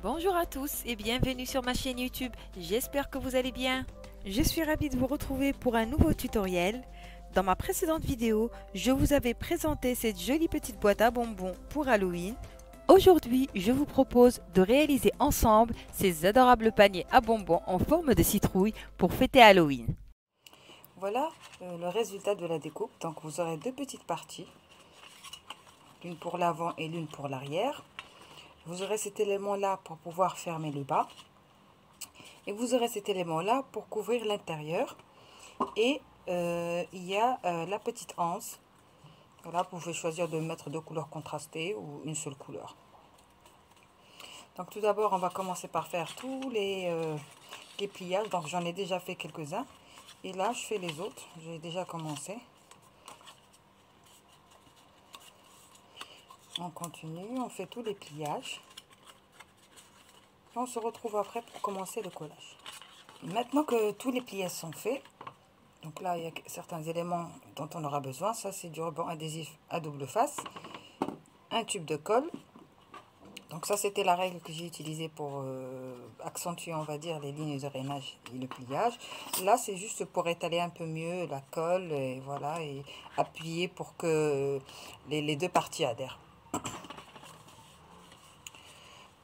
Bonjour à tous et bienvenue sur ma chaîne YouTube, j'espère que vous allez bien. Je suis ravie de vous retrouver pour un nouveau tutoriel. Dans ma précédente vidéo, je vous avais présenté cette jolie petite boîte à bonbons pour Halloween. Aujourd'hui, je vous propose de réaliser ensemble ces adorables paniers à bonbons en forme de citrouille pour fêter Halloween. Voilà le résultat de la découpe. Donc vous aurez deux petites parties, l'une pour l'avant et l'une pour l'arrière. Vous aurez cet élément là pour pouvoir fermer le bas et vous aurez cet élément là pour couvrir l'intérieur. Et il y a la petite anse. Voilà, vous pouvez choisir de mettre deux couleurs contrastées ou une seule couleur. Donc tout d'abord on va commencer par faire tous les pliages. Donc j'en ai déjà fait quelques-uns et là je fais les autres. J'ai déjà commencé. On continue, on fait tous les pliages. On se retrouve après pour commencer le collage. Maintenant que tous les pliages sont faits, donc là il y a certains éléments dont on aura besoin. Ça c'est du ruban adhésif à double face, un tube de colle. Donc ça c'était la règle que j'ai utilisée pour accentuer, on va dire, les lignes de rainage et le pliage. Là c'est juste pour étaler un peu mieux la colle et voilà, et appuyer pour que les deux parties adhèrent.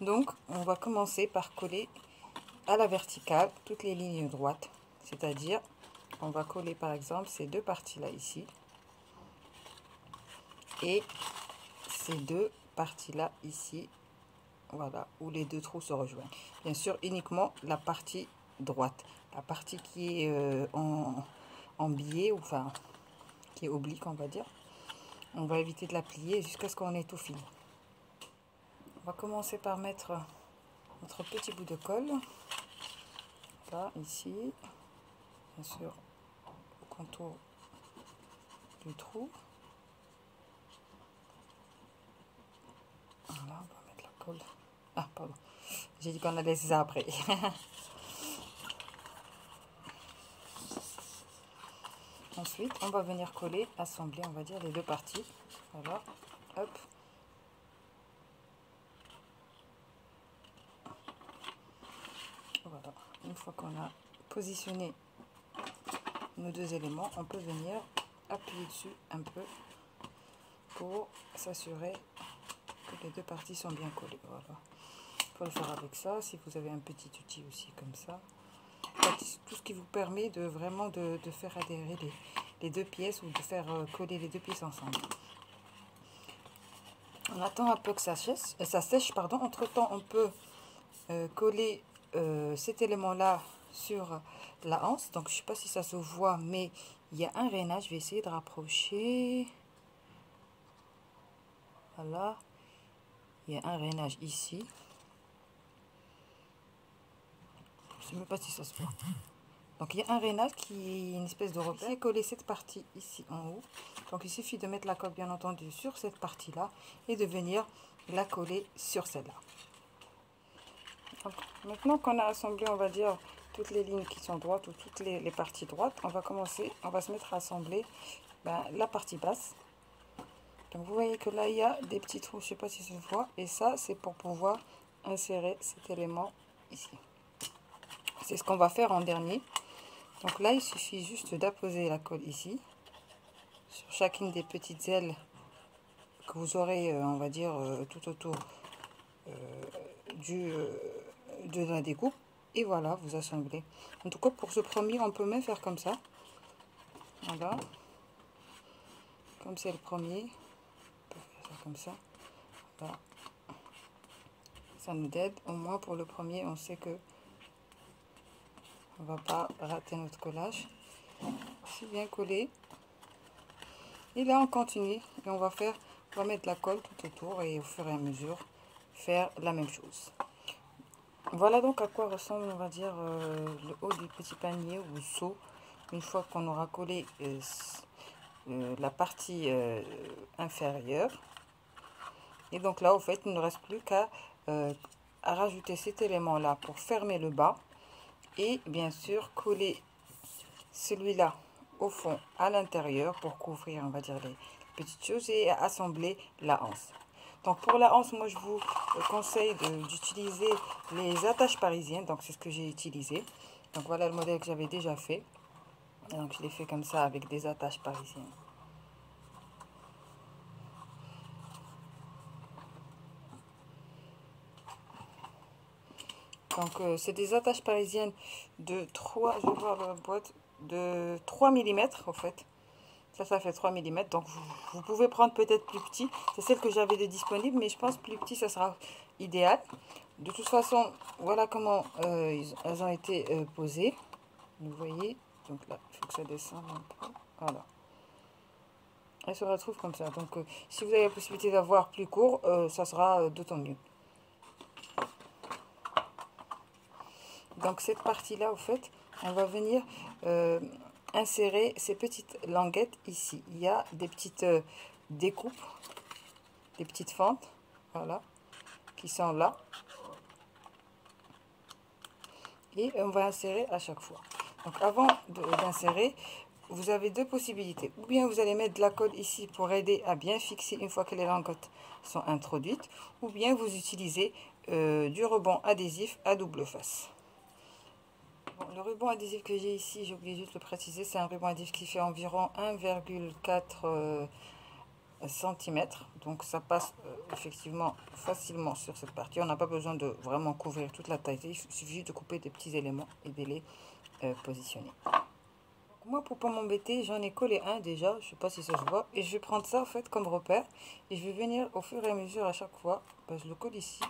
Donc on va commencer par coller à la verticale toutes les lignes droites, c'est-à-dire on va coller par exemple ces deux parties là ici et ces deux parties là ici, voilà, où les deux trous se rejoignent. Bien sûr uniquement la partie droite, la partie qui est en biais, ou enfin qui est oblique, on va dire, on va éviter de la plier jusqu'à ce qu'on ait tout fini. On va commencer par mettre notre petit bout de colle là ici, bien sûr au contour du trou. Voilà, on va mettre la colle. Ah, pardon. J'ai dit qu'on allait laisser ça après. Ensuite, on va venir coller, assembler, on va dire, les deux parties. Voilà, hop. Voilà. Une fois qu'on a positionné nos deux éléments, on peut venir appuyer dessus un peu pour s'assurer que les deux parties sont bien collées. Voilà. Il faut le faire avec ça. Si vous avez un petit outil aussi comme ça, tout ce qui vous permet de vraiment de faire adhérer les deux pièces, ou de faire coller les deux pièces ensemble. On attend un peu que ça sèche, pardon. Entre temps, on peut coller cet élément là sur la anse. Donc je sais pas si ça se voit, mais il y a un rainage. Je vais essayer de rapprocher. Voilà, il y a un rainage ici. Je sais même pas si ça se voit. Donc il y a un rainage qui est une espèce de repère. J'ai collé cette partie ici en haut. Donc il suffit de mettre la colle bien entendu sur cette partie là et de venir la coller sur celle-là. Maintenant qu'on a assemblé, on va dire, toutes les lignes qui sont droites, ou toutes les parties droites, on va se mettre à assembler la partie basse. Donc vous voyez que là il y a des petits trous, je sais pas si ça se voit, et ça c'est pour pouvoir insérer cet élément ici. C'est ce qu'on va faire en dernier. Donc là il suffit juste d'apposer la colle ici sur chacune des petites ailes que vous aurez, on va dire, tout autour de la découpe. Et voilà, vous assemblez. En tout cas, pour ce premier, on peut même faire comme ça. Voilà. Comme c'est le premier. On peut faire ça comme ça. Voilà. Ça nous aide. Au moins, pour le premier, on sait que on va pas rater notre collage. C'est bien collé. Et là, on continue. Et on va mettre la colle tout autour. Et au fur et à mesure, faire la même chose. Voilà donc à quoi ressemble, on va dire, le haut du petit panier ou seau, une fois qu'on aura collé la partie inférieure. Et donc là, au fait, il ne reste plus qu'à rajouter cet élément là pour fermer le bas, et bien sûr coller celui-là au fond à l'intérieur pour couvrir, on va dire, les petites choses, et assembler la anse. Donc pour la hanse, moi je vous conseille d'utiliser les attaches parisiennes. Donc c'est ce que j'ai utilisé. Donc voilà le modèle que j'avais déjà fait. Donc je l'ai fait comme ça avec des attaches parisiennes. Donc c'est des attaches parisiennes de 3, je vais voir la boîte, de 3 mm en fait. Ça fait 3 mm. Donc vous pouvez prendre peut-être plus petit. C'est celle que j'avais de disponible, mais je pense plus petit, ça sera idéal. De toute façon, voilà comment elles ont été posées. Vous voyez, donc là, il faut que ça descende un peu. Voilà. Elles se retrouvent comme ça. Donc si vous avez la possibilité d'avoir plus court, ça sera d'autant mieux. Donc cette partie-là, au fait, on va venir insérer ces petites languettes ici. Il y a des petites découpes, des petites fentes, voilà, qui sont là. Et on va insérer à chaque fois. Donc avant d'insérer, vous avez deux possibilités. Ou bien vous allez mettre de la colle ici pour aider à bien fixer une fois que les languettes sont introduites. Ou bien vous utilisez du ruban adhésif à double face. Bon, le ruban adhésif que j'ai ici, j'ai oublié juste de le préciser, c'est un ruban adhésif qui fait environ 1,4 cm. Donc ça passe effectivement facilement sur cette partie. On n'a pas besoin de vraiment couvrir toute la taille. Il suffit juste de couper des petits éléments et de les positionner. Donc, moi, pour pas m'embêter, j'en ai collé un déjà. Je sais pas si ça se voit. Et je vais prendre ça en fait comme repère. Et je vais venir au fur et à mesure à chaque fois. Ben, je le colle ici.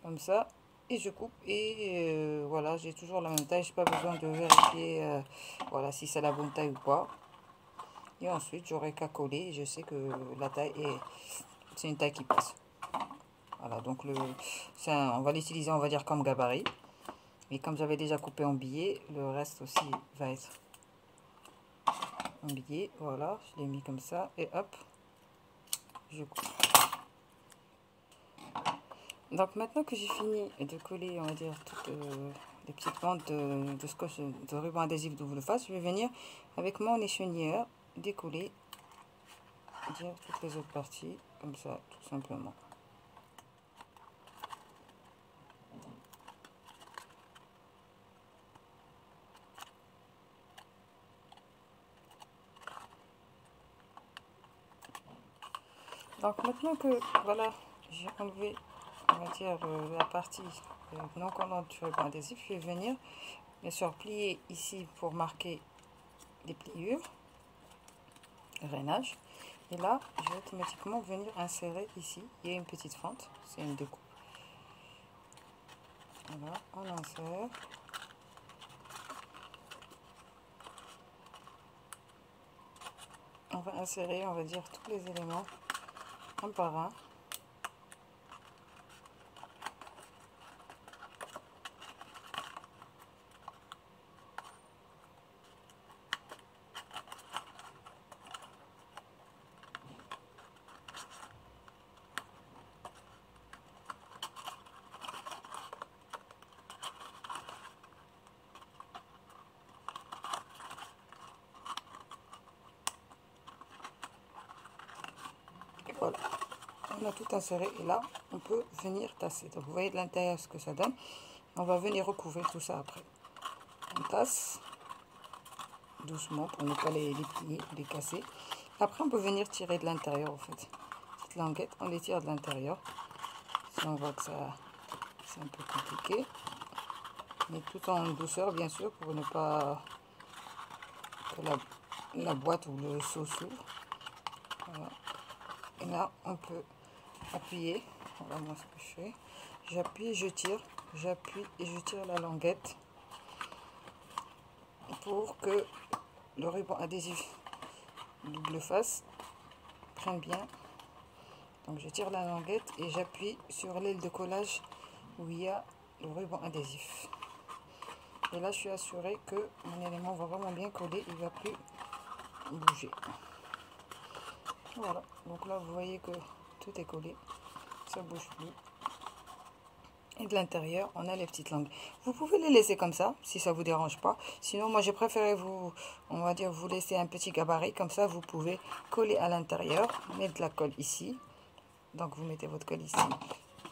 Comme ça. Et je coupe. Et voilà, j'ai toujours la même taille. Je n'ai pas besoin de vérifier voilà, si c'est la bonne taille ou pas. Et ensuite, j'aurai qu'à coller. Je sais que la taille c'est une taille qui passe. Voilà, donc on va l'utiliser, on va dire, comme gabarit. Et comme j'avais déjà coupé en billets, le reste aussi va être en billets. Voilà, je l'ai mis comme ça. Et hop, je coupe. Donc maintenant que j'ai fini de coller, on va dire, toutes les petites bandes de scotch, de ruban adhésif double face, je vais venir avec mon échenilleur décoller toutes les autres parties, comme ça, tout simplement. Donc maintenant que voilà, j'ai enlevé, on va dire, la partie non collante du ruban adhésif, je vais venir bien sûr plier ici pour marquer les pliures, rainage. Et là, je vais automatiquement venir insérer ici. Il y a une petite fente, c'est une découpe. Voilà, on insère. On va insérer, on va dire, tous les éléments un par un. Voilà, on a tout inséré et là on peut venir tasser. Donc vous voyez de l'intérieur ce que ça donne. On va venir recouvrir tout ça après. On tasse doucement pour ne pas les plier, les casser. Après on peut venir tirer de l'intérieur en fait. Cette languette, on les tire de l'intérieur. Si on voit que ça c'est un peu compliqué, mais tout en douceur bien sûr pour ne pas que la boîte ou le seau s'ouvre. Voilà. Et là, on peut appuyer. Voilà moi ce que je fais. J'appuie, je tire. J'appuie et je tire la languette pour que le ruban adhésif double face prenne bien. Donc je tire la languette et j'appuie sur l'aile de collage où il y a le ruban adhésif. Et là, je suis assurée que mon élément va vraiment bien coller. Il ne va plus bouger. Voilà, donc là vous voyez que tout est collé, ça bouge plus. Et de l'intérieur, on a les petites langues. Vous pouvez les laisser comme ça, si ça vous dérange pas. Sinon, moi j'ai préféré on va dire, vous laisser un petit gabarit, comme ça vous pouvez coller à l'intérieur, mettre de la colle ici. Donc vous mettez votre colle ici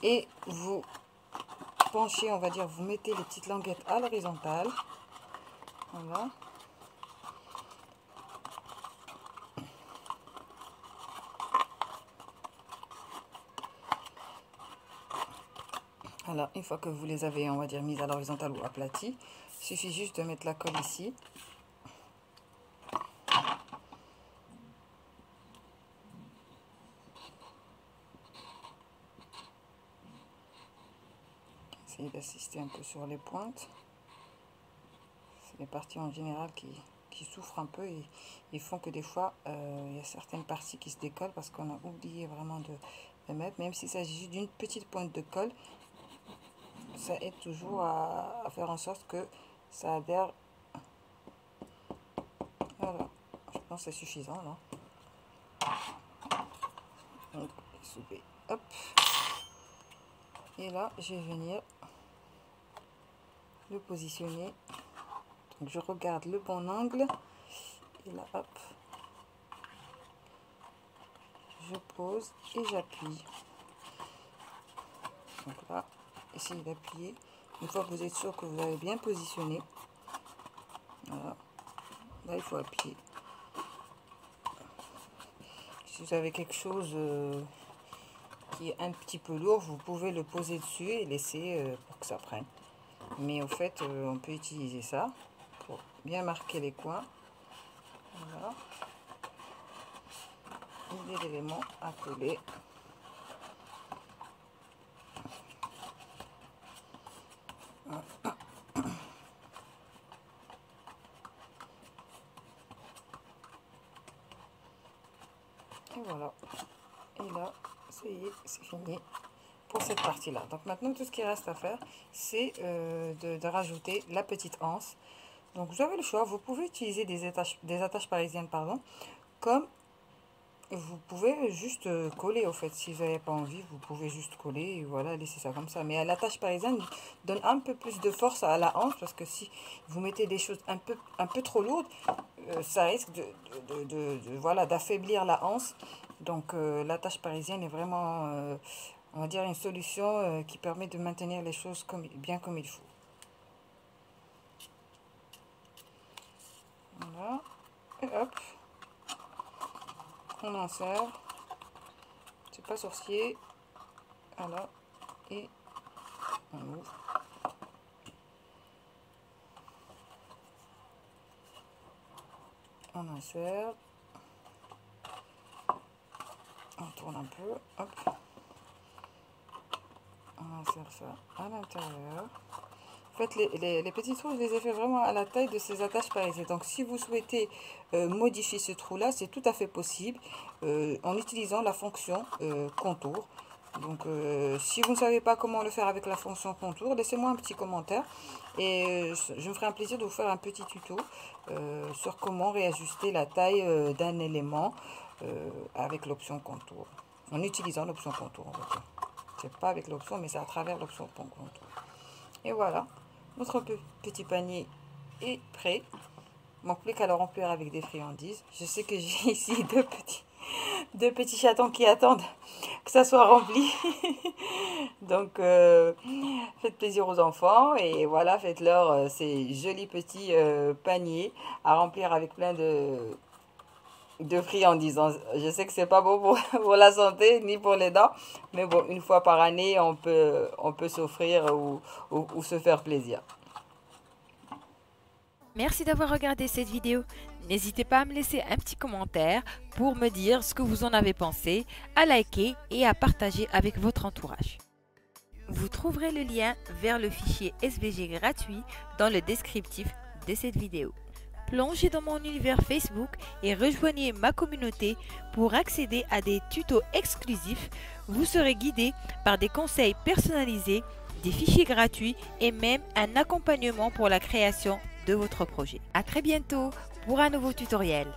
et vous penchez, on va dire, vous mettez les petites languettes à l'horizontale. Voilà. Alors, une fois que vous les avez, on va dire, mises à l'horizontale ou aplaties, il suffit juste de mettre la colle ici. Essayez d'assister un peu sur les pointes. C'est les parties en général qui souffrent un peu et ils font que des fois, il y a certaines parties qui se décollent parce qu'on a oublié vraiment de mettre. Même s'il s'agit d'une petite pointe de colle, ça aide toujours à faire en sorte que ça adhère. Voilà, je pense que c'est suffisant là. Donc, souper, hop. Et là, je vais venir le positionner. Donc, je regarde le bon angle. Et là, hop. Je pose et j'appuie. Donc là, essayez d'appuyer. Une fois que vous êtes sûr que vous avez bien positionné, voilà. Là, il faut appuyer. Si vous avez quelque chose qui est un petit peu lourd, vous pouvez le poser dessus et laisser pour que ça prenne. Mais au fait, on peut utiliser ça pour bien marquer les coins. Voilà. Et des éléments à coller. Et voilà. Et là, ça y est, c'est fini pour cette partie-là. Donc maintenant, tout ce qui reste à faire, c'est de rajouter la petite anse. Donc vous avez le choix, vous pouvez utiliser des attaches parisiennes, pardon, comme vous pouvez juste coller au fait. Si vous n'avez pas envie, vous pouvez juste coller et voilà, laisser ça comme ça. Mais l'attache parisienne donne un peu plus de force à la hanche parce que si vous mettez des choses un peu trop lourdes, ça risque voilà, d'affaiblir la hanche. Donc l'attache parisienne est vraiment, on va dire, une solution qui permet de maintenir les choses bien comme il faut. Voilà, et hop, on insère, c'est pas sorcier, voilà, et on ouvre. On insère, on tourne un peu, hop, on insère ça à l'intérieur. En fait, les petits trous, je les ai fait vraiment à la taille de ces attaches parisiennes. Donc, si vous souhaitez modifier ce trou-là, c'est tout à fait possible en utilisant la fonction contour. Donc, si vous ne savez pas comment le faire avec la fonction contour, laissez-moi un petit commentaire et je me ferai un plaisir de vous faire un petit tuto sur comment réajuster la taille d'un élément avec l'option contour. En utilisant l'option contour, on va dire. C'est pas avec l'option, mais c'est à travers l'option contour. Et voilà, notre petit panier est prêt. Il manque plus qu'à le remplir avec des friandises. Je sais que j'ai ici deux petits chatons qui attendent que ça soit rempli. Donc, faites plaisir aux enfants et voilà, faites-leur ces jolis petits paniers à remplir avec plein de friandises. Je sais que c'est pas bon pour la santé ni pour les dents, mais bon, une fois par année, on peut s'offrir ou se faire plaisir. Merci d'avoir regardé cette vidéo. N'hésitez pas à me laisser un petit commentaire pour me dire ce que vous en avez pensé, à liker et à partager avec votre entourage. Vous trouverez le lien vers le fichier SVG gratuit dans le descriptif de cette vidéo. Plongez dans mon univers Facebook et rejoignez ma communauté pour accéder à des tutos exclusifs. Vous serez guidé par des conseils personnalisés, des fichiers gratuits et même un accompagnement pour la création de votre projet. À très bientôt pour un nouveau tutoriel.